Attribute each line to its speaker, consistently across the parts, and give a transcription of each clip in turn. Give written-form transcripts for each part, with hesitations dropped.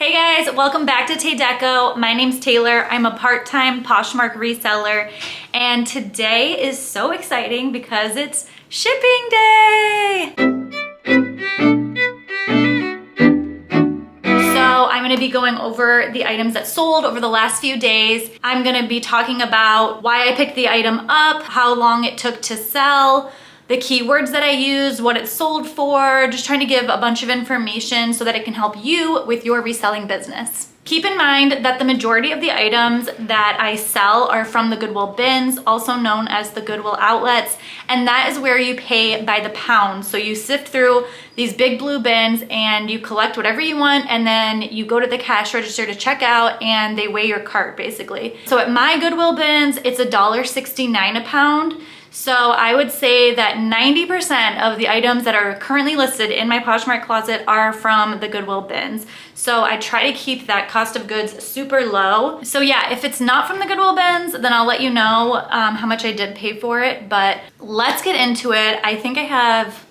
Speaker 1: Hey guys, welcome back to Tay Deco. My name's Taylor. I'm a part-time Poshmark reseller, and today is so exciting because it's shipping day. So I'm gonna be going over the items that sold over the last few days. I'm gonna be talking about why I picked the item up, how long it took to sell, the keywords that I used, what it sold for, just trying to give a bunch of information so that it can help you with your reselling business. Keep in mind that the majority of the items that I sell are from the Goodwill bins, also known as the Goodwill outlets, and that is where you pay by the pound. So you sift through these big blue bins and you collect whatever you want, and then you go to the cash register to check out and they weigh your cart basically. So at my Goodwill bins, it's $1.69 a pound. So I would say that 90% of the items that are currently listed in my Poshmark closet are from the Goodwill bins. So I try to keep that cost of goods super low. So yeah, if it's not from the Goodwill bins, then I'll let you know how much I did pay for it, but let's get into it. I think I have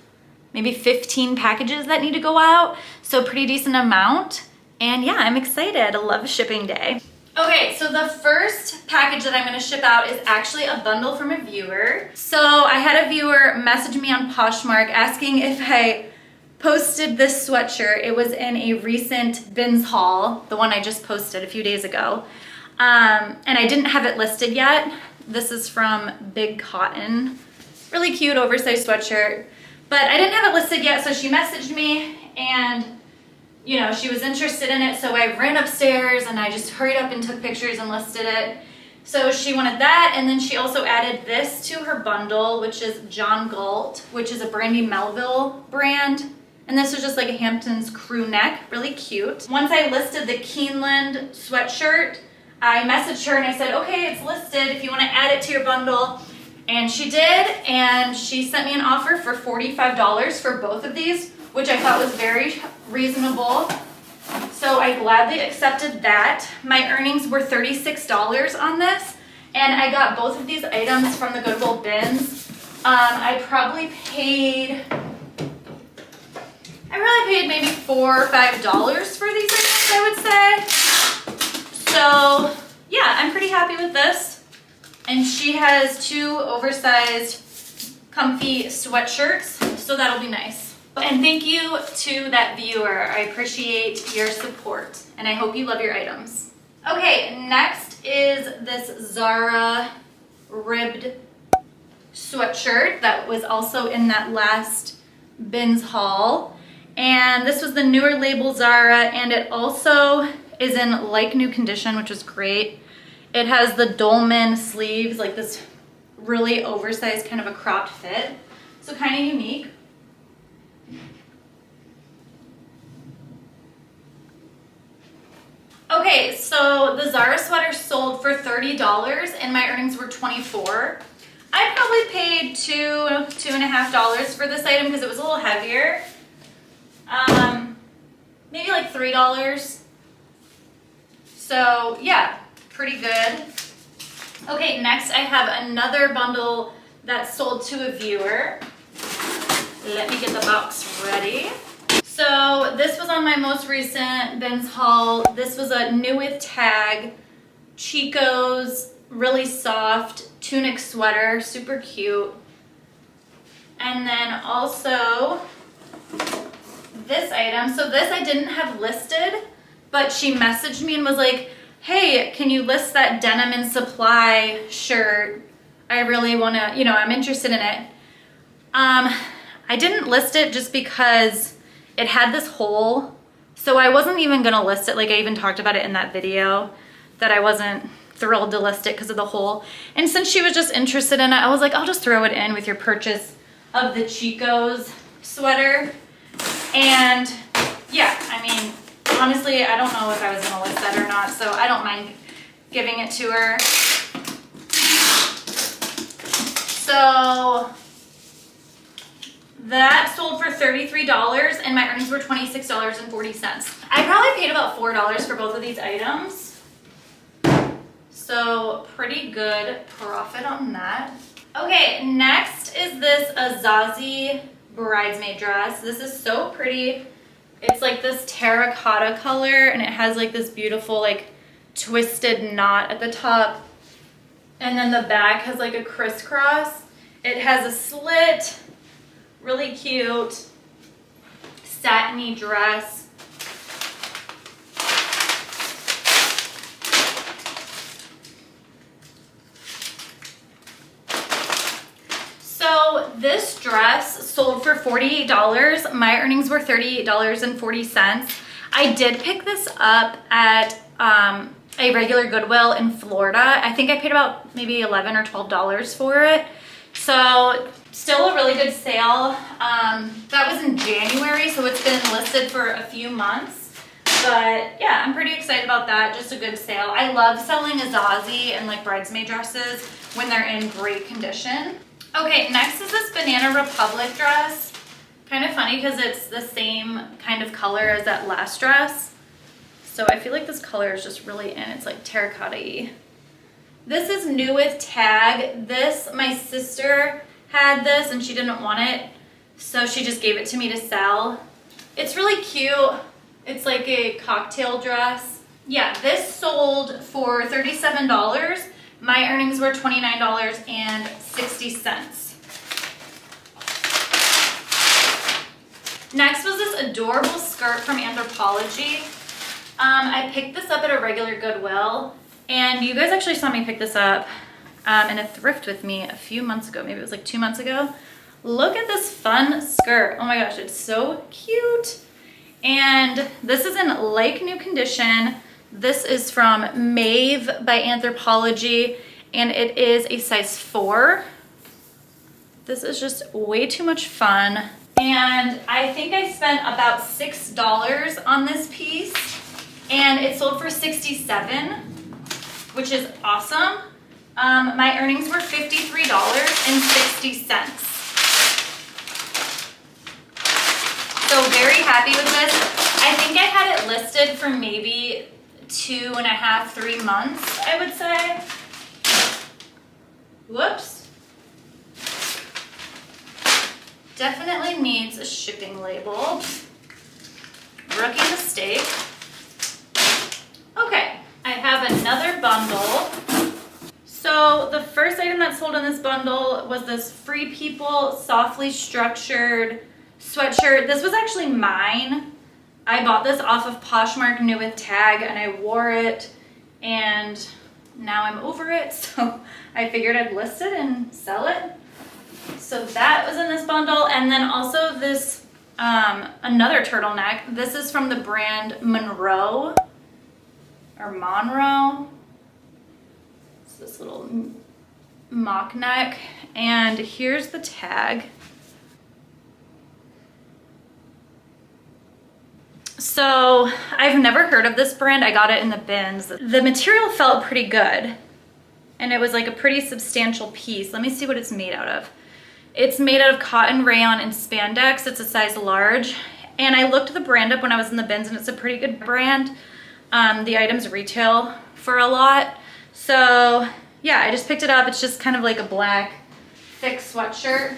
Speaker 1: maybe 15 packages that need to go out, so pretty decent amount. And yeah, I'm excited. I love shipping day. Okay, so the first package that I'm gonna ship out is actually a bundle from a viewer. So I had a viewer message me on Poshmark asking if I posted this sweatshirt. It was in a recent bins haul, the one I just posted a few days ago. And I didn't have it listed yet. This is from Big Cotton. Really cute oversized sweatshirt. But I didn't have it listed yet, so she messaged me and you know, she was interested in it, so I ran upstairs and I just hurried up and took pictures and listed it. So she wanted that, and then she also added this to her bundle, which is John Galt, which is a Brandy Melville brand. And this was just like a Hamptons crew neck, really cute. Once I listed the Keeneland sweatshirt, I messaged her and I said, okay, it's listed if you want to add it to your bundle. And she did, and she sent me an offer for $45 for both of these, which I thought was very reasonable. So I gladly accepted that. My earnings were $36 on this, and I got both of these items from the Goodwill bins. I probably paid maybe $4 or $5 for these items, I would say. So yeah, I'm pretty happy with this. And she has two oversized comfy sweatshirts, so that'll be nice. And thank you to that viewer. I appreciate your support, and I hope you love your items. Okay, next is this Zara ribbed sweatshirt that was also in that last bins haul. And this was the newer label Zara, and it also is in like new condition, which is great. It has the dolman sleeves, like this really oversized kind of a cropped fit. So kind of unique. Okay, so the Zara sweater sold for $30 and my earnings were $24. I probably paid $2.50 for this item because it was a little heavier. Maybe like $3. So yeah, pretty good. Okay, next I have another bundle that sold to a viewer. Let me get the box ready. So this was on my most recent bins haul. This was a new with tag, Chico's really soft tunic sweater, super cute. And then also this item. So this I didn't have listed, but she messaged me and was like, hey, can you list that Denim and Supply shirt? I really wanna, you know, I'm interested in it. I didn't list it just because it had this hole, so I wasn't even gonna list it. Like I even talked about it in that video that I wasn't thrilled to list it because of the hole. And since she was just interested in it, I was like, I'll just throw it in with your purchase of the Chico's sweater. And yeah, I mean, honestly, I don't know if I was gonna list that or not, so I don't mind giving it to her. So that sold for $33 and my earnings were $26.40. I probably paid about $4 for both of these items. So pretty good profit on that. Okay, next is this Azazi bridesmaid dress. This is so pretty. It's like this terracotta color, and it has like this beautiful like twisted knot at the top. And then the back has like a crisscross. It has a slit, really cute, satiny dress. So this dress sold for $48. My earnings were $38.40. I did pick this up at a regular Goodwill in Florida. I think I paid about maybe $11 or $12 for it. So still a really good sale. That was in January, so it's been listed for a few months. But yeah, I'm pretty excited about that. Just a good sale. I love selling Azazi and like bridesmaid dresses when they're in great condition. Okay, next is this Banana Republic dress. Kind of funny because it's the same kind of color as that last dress. So I feel like this color is just really in. It's like terracotta-y. This is new with tag. This, my sister had this and she didn't want it, so she just gave it to me to sell. It's really cute. It's like a cocktail dress. Yeah, this sold for $37. My earnings were $29.60. Next was this adorable skirt from Anthropologie. I picked this up at a regular Goodwill, and you guys actually saw me pick this up in a thrift with me a few months ago. Maybe it was like 2 months ago. Look at this fun skirt. Oh my gosh, it's so cute. And this is in like new condition. This is from Maeve by Anthropologie, and it is a size 4. This is just way too much fun. And I think I spent about $6 on this piece, and it sold for $67, which is awesome. My earnings were $53.60. So very happy with this. I think I had it listed for maybe 2.5, 3 months, I would say. Whoops. Definitely needs a shipping label. Rookie mistake. Okay, I have another bundle. So the first item that sold in this bundle was this Free People softly structured sweatshirt. This was actually mine. I bought this off of Poshmark new with tag, and I wore it, and now I'm over it, so I figured I'd list it and sell it. So that was in this bundle. And then also this another turtleneck. This is from the brand Monroe or Monroe. It's this little mock neck, and here's the tag. So I've never heard of this brand. I got it in the bins. The material felt pretty good, and it was like a pretty substantial piece. Let me see what it's made out of. It's made out of cotton, rayon, and spandex. It's a size large. And I looked the brand up when I was in the bins, and it's a pretty good brand. The items retail for a lot. So yeah, I just picked it up. It's just kind of like a black, thick sweatshirt.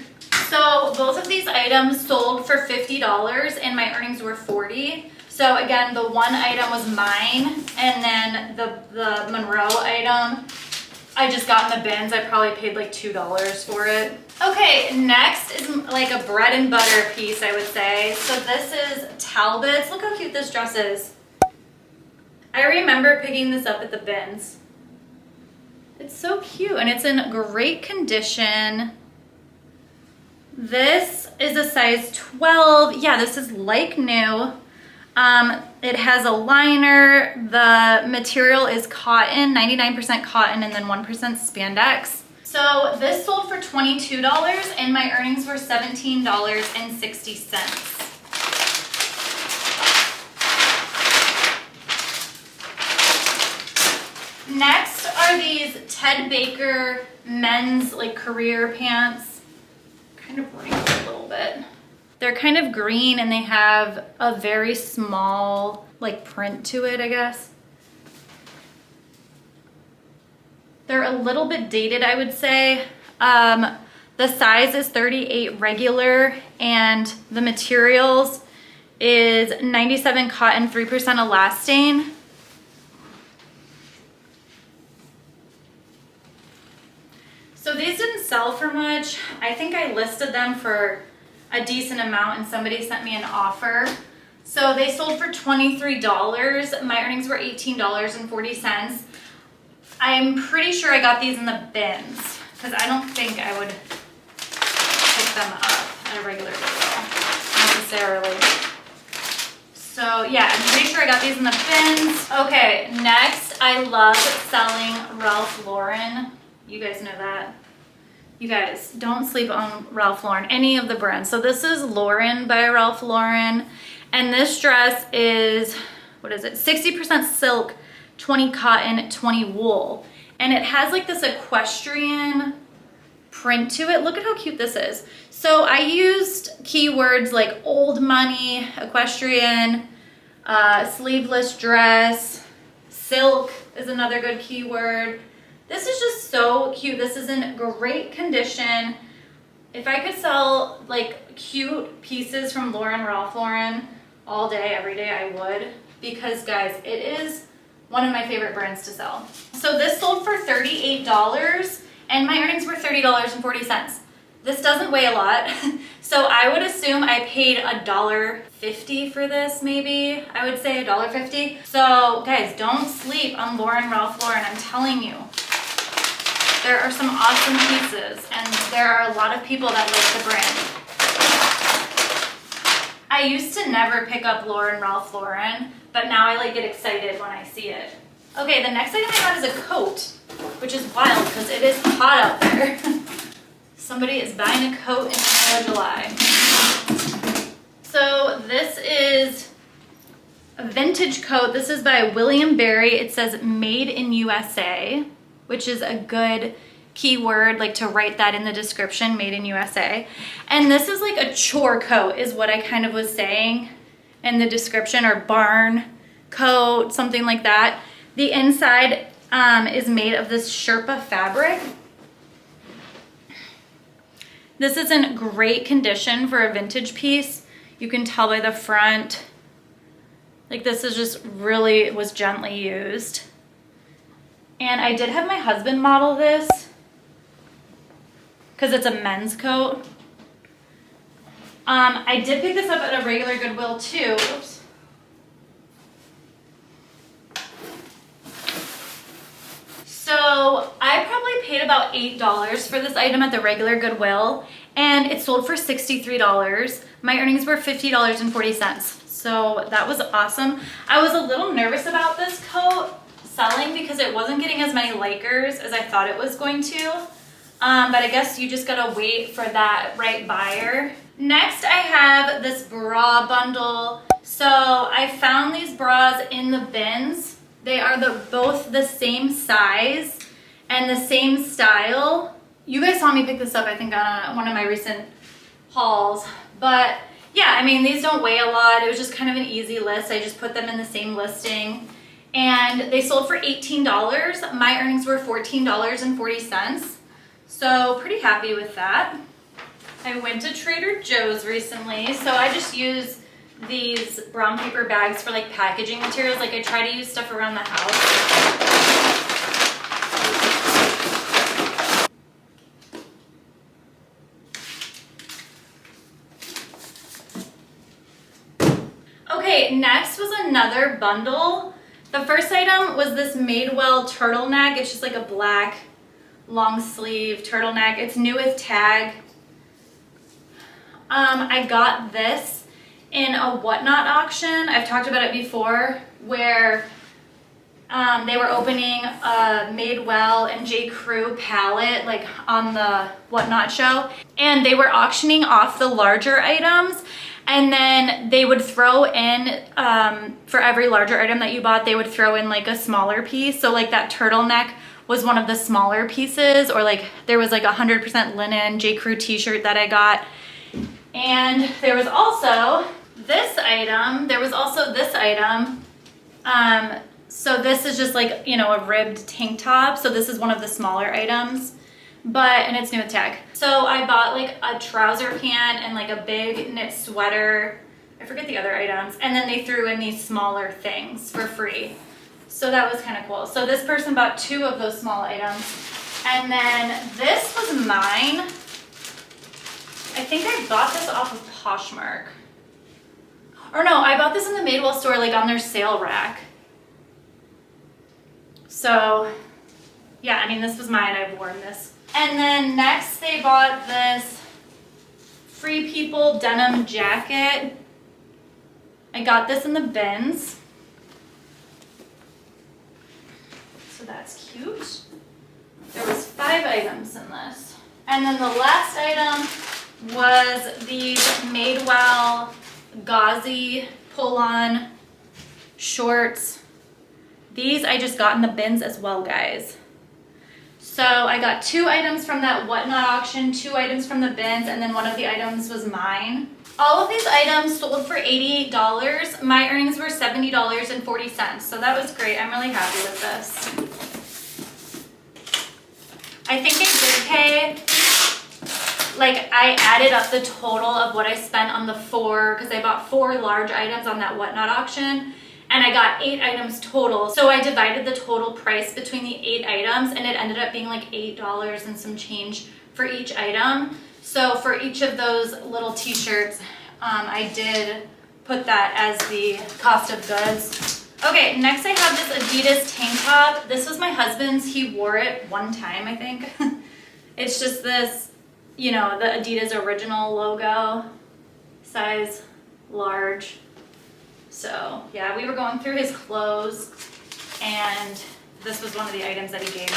Speaker 1: So both of these items sold for $50, and my earnings were $40. So again, the one item was mine, and then the Monroe item I just got in the bins. I probably paid like $2 for it. Okay, next is like a bread and butter piece, I would say. So this is Talbots. Look how cute this dress is. I remember picking this up at the bins. It's so cute, and it's in great condition. This is a size 12. Yeah, this is like new. It has a liner. The material is cotton, 99% cotton, and then 1% spandex. So this sold for $22, and my earnings were $17.60. Next are these Ted Baker men's like career pants. Kind of wrinkled a little bit. They're kind of green, and they have a very small like print to it, I guess. They're a little bit dated, I would say. The size is 38 regular, and the materials is 97 cotton, 3% elastane. So these didn't sell for much. I think I listed them for a decent amount and somebody sent me an offer. So they sold for $23. My earnings were $18.40. I'm pretty sure I got these in the bins because I don't think I would pick them up at a regular Goodwill necessarily. So yeah, I'm pretty sure I got these in the bins. Okay, next, I love selling Ralph Lauren. You guys know that. You guys, don't sleep on Ralph Lauren, any of the brands. So this is Lauren by Ralph Lauren. And this dress is, what is it? 60% silk, 20 cotton, 20 wool. And it has like this equestrian print to it. Look at how cute this is. So I used keywords like old money, equestrian, sleeveless dress, silk is another good keyword. This is just so cute. This is in great condition. If I could sell like cute pieces from Ralph Lauren all day, every day, I would. Because guys, it is one of my favorite brands to sell. So this sold for $38 and my earnings were $30.40. This doesn't weigh a lot. So I would assume I paid $1.50 for this, maybe. I would say $1.50. So guys, don't sleep on Ralph Lauren. I'm telling you. There are some awesome pieces and there are a lot of people that like the brand. I used to never pick up Ralph Lauren, but now I like get excited when I see it. Okay, the next item I got is a coat, which is wild because it is hot out there. Somebody is buying a coat in the middle of July. So this is a vintage coat. This is by William Berry. It says made in USA, which is a good keyword, like to write that in the description, made in USA. And this is like a chore coat is what I kind of was saying in the description, or barn coat, something like that. The inside is made of this Sherpa fabric. This is in great condition for a vintage piece. You can tell by the front, like this is just really was gently used. And I did have my husband model this because it's a men's coat. I did pick this up at a regular Goodwill too. Oops. So I probably paid about $8 for this item at the regular Goodwill and it sold for $63. My earnings were $50.40. So that was awesome. I was a little nervous about this coat selling because it wasn't getting as many likers as I thought it was going to. But I guess you just gotta wait for that right buyer. Next, I have this bra bundle. So I found these bras in the bins. They are both the same size and the same style. You guys saw me pick this up, I think, on one of my recent hauls. But yeah, I mean, these don't weigh a lot. It was just kind of an easy list. I just put them in the same listing. And they sold for $18. My earnings were $14.40. So pretty happy with that. I went to Trader Joe's recently, so I just use these brown paper bags for like packaging materials. Like I try to use stuff around the house. Okay, next was another bundle. The first item was this Madewell turtleneck. It's just like a black long sleeve turtleneck. It's new with tag. I got this in a Whatnot auction. I've talked about it before, where they were opening a Madewell and J. Crew palette like on the Whatnot show, and they were auctioning off the larger items, and then they would throw in for every larger item that you bought, they would throw in like a smaller piece. So like that turtleneck was one of the smaller pieces, or like there was like 100% linen J. Crew t-shirt that I got. And there was also this item. So this is just like, you know, a ribbed tank top. So this is one of the smaller items, and it's new with tag. So I bought like a trouser pant and like a big knit sweater. I I forget the other items. And then they threw in these smaller things for free. So that was kind of cool. So this person bought 2 of those small items. And then this was mine. I think I bought this off of Poshmark. Or no, I bought this in the Madewell store, like on their sale rack. So yeah, I mean, this was mine. I've worn this. And then next they bought this Free People denim jacket. I got this in the bins. So that's cute. There was 5 items in this. And then the last item was these Madewell gauzy pull-on shorts. These I just got in the bins as well, guys. So I got 2 items from that Whatnot auction, 2 items from the bins, and then one of the items was mine. All of these items sold for $88. My earnings were $70.40, so that was great. I'm really happy with this. I think I did pay, like, I added up the total of what I spent on the 4, because I bought 4 large items on that Whatnot auction, and I got 8 items total. So I divided the total price between the 8 items, and it ended up being like $8 and some change for each item. So for each of those little t-shirts, I did put that as the cost of goods. Okay, next I have this Adidas tank top. This was my husband's. He wore it one time, I think. It's just this, you know, the Adidas original logo, size large. So yeah, we were going through his clothes and this was one of the items that he gave me.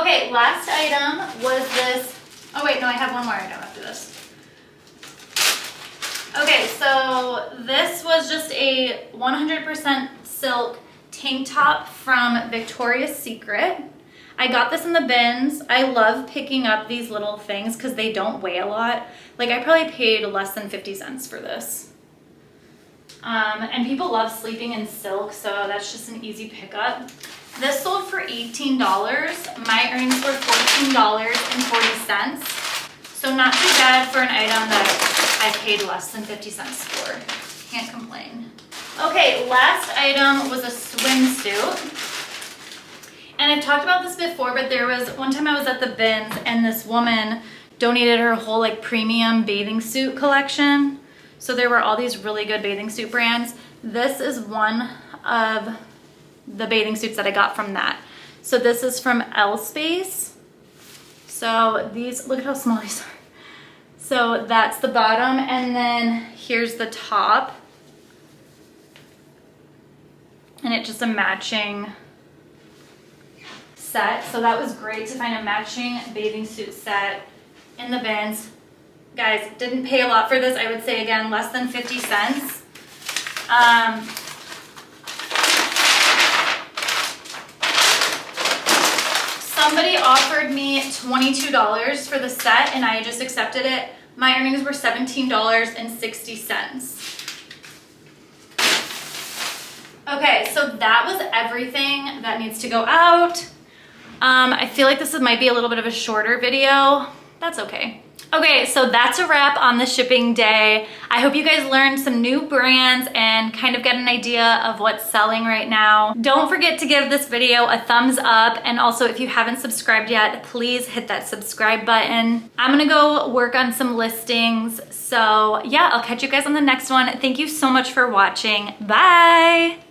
Speaker 1: Okay, last item was this. Oh wait, no, I have one more item after this. Okay, so this was just a 100% silk tank top from Victoria's Secret. I got this in the bins. I love picking up these little things because they don't weigh a lot. Like, I probably paid less than 50 cents for this. And people love sleeping in silk, so that's just an easy pickup. This sold for $18. My earnings were $14.40. So not too bad for an item that I paid less than 50 cents for. Can't complain. Okay, last item was a swimsuit. And I've talked about this before, but there was one time I was at the bins and this woman donated her whole like premium bathing suit collection. So there were all these really good bathing suit brands. This is one of the bathing suits that I got from that. So this is from L Space. So these, look at how small these are. So that's the bottom, and then here's the top. And it's just a matching set. So that was great to find a matching bathing suit set in the bins. Guys, didn't pay a lot for this. I would say, again, less than 50 cents. Somebody offered me $22 for the set and I just accepted it. My earnings were $17.60. Okay, so that was everything that needs to go out. I feel like this might be a little bit of a shorter video. That's okay. Okay, so that's a wrap on the shipping day. I hope you guys learned some new brands and kind of get an idea of what's selling right now. Don't forget to give this video a thumbs up, and also if you haven't subscribed yet, please hit that subscribe button. I'm gonna go work on some listings. So yeah, I'll catch you guys on the next one. Thank you so much for watching. Bye!